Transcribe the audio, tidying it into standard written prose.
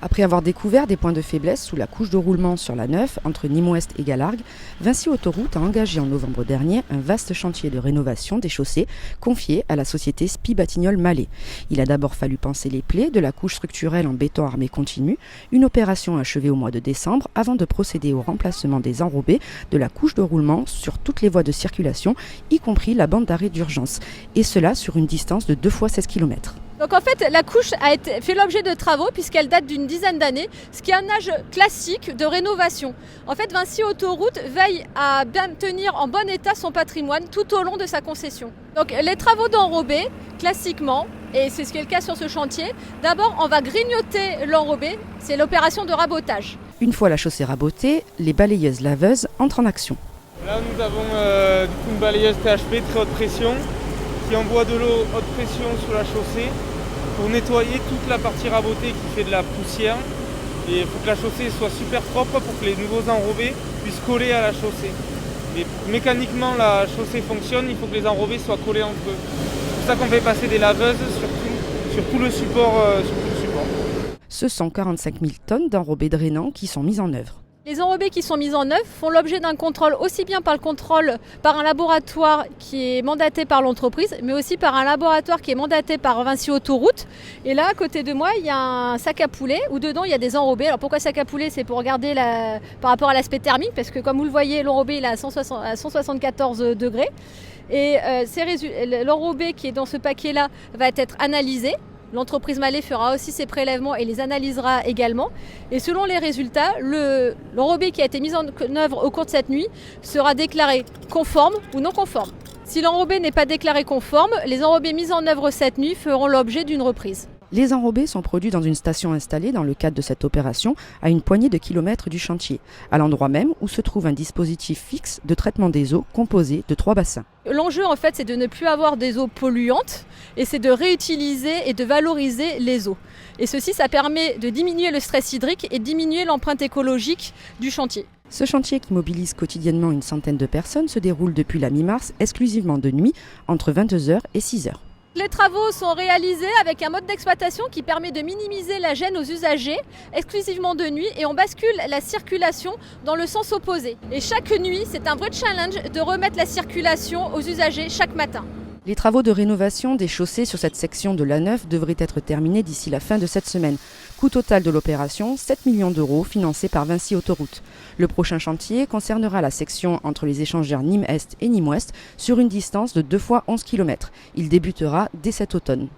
Après avoir découvert des points de faiblesse sous la couche de roulement sur la 9 entre Nîmes-Ouest et Galargues, Vinci Autoroute a engagé en novembre dernier un vaste chantier de rénovation des chaussées confié à la société SPI Batignolles Mallet. Il a d'abord fallu panser les plaies de la couche structurelle en béton armé continu, une opération achevée au mois de décembre avant de procéder au remplacement des enrobés de la couche de roulement sur toutes les voies de circulation, y compris la bande d'arrêt d'urgence, et cela sur une distance de 2 fois 16 km. Donc en fait, la couche fait l'objet de travaux puisqu'elle date d'une dizaine d'années, ce qui est un âge classique de rénovation. En fait, Vinci Autoroute veille à bien tenir en bon état son patrimoine tout au long de sa concession. Donc les travaux d'enrobé, classiquement, et c'est ce qui est le cas sur ce chantier, d'abord on va grignoter l'enrobé, c'est l'opération de rabotage. Une fois la chaussée rabotée, les balayeuses laveuses entrent en action. Là nous avons une balayeuse THP très haute pression qui envoie de l'eau haute pression sur la chaussée pour nettoyer toute la partie rabotée qui fait de la poussière. Et il faut que la chaussée soit super propre pour que les nouveaux enrobés puissent coller à la chaussée. Et mécaniquement la chaussée fonctionne, il faut que les enrobés soient collés entre eux. C'est pour ça qu'on fait passer des laveuses sur tout le support. Ce sont 45 000 tonnes d'enrobés drainants qui sont mises en œuvre. Les enrobés qui sont mis en œuvre font l'objet d'un contrôle aussi bien par un laboratoire qui est mandaté par l'entreprise, mais aussi par un laboratoire qui est mandaté par Vinci Autoroute. Et là, à côté de moi, il y a un sac à poulet où dedans il y a des enrobés. Alors pourquoi sac à poulet? C'est pour regarder par rapport à l'aspect thermique, parce que comme vous le voyez, l'enrobé il est à 174 degrés. Et l'enrobé qui est dans ce paquet-là va être analysé. L'entreprise Mallet fera aussi ses prélèvements et les analysera également. Et selon les résultats, l'enrobé qui a été mis en œuvre au cours de cette nuit sera déclaré conforme ou non conforme. Si l'enrobé n'est pas déclaré conforme, les enrobés mis en œuvre cette nuit feront l'objet d'une reprise. Les enrobés sont produits dans une station installée dans le cadre de cette opération à une poignée de kilomètres du chantier, à l'endroit même où se trouve un dispositif fixe de traitement des eaux composé de 3 bassins. L'enjeu en fait c'est de ne plus avoir des eaux polluantes et c'est de réutiliser et de valoriser les eaux. Et ceci ça permet de diminuer le stress hydrique et de diminuer l'empreinte écologique du chantier. Ce chantier qui mobilise quotidiennement une centaine de personnes se déroule depuis la mi-mars exclusivement de nuit entre 22h et 6h. Les travaux sont réalisés avec un mode d'exploitation qui permet de minimiser la gêne aux usagers, exclusivement de nuit, et on bascule la circulation dans le sens opposé. Et chaque nuit, c'est un vrai challenge de remettre la circulation aux usagers chaque matin. Les travaux de rénovation des chaussées sur cette section de l'A9 devraient être terminés d'ici la fin de cette semaine. Coût total de l'opération, 7 millions d'euros financés par Vinci Autoroute. Le prochain chantier concernera la section entre les échangeurs Nîmes-Est et Nîmes-Ouest sur une distance de 2 fois 11 km. Il débutera dès cet automne.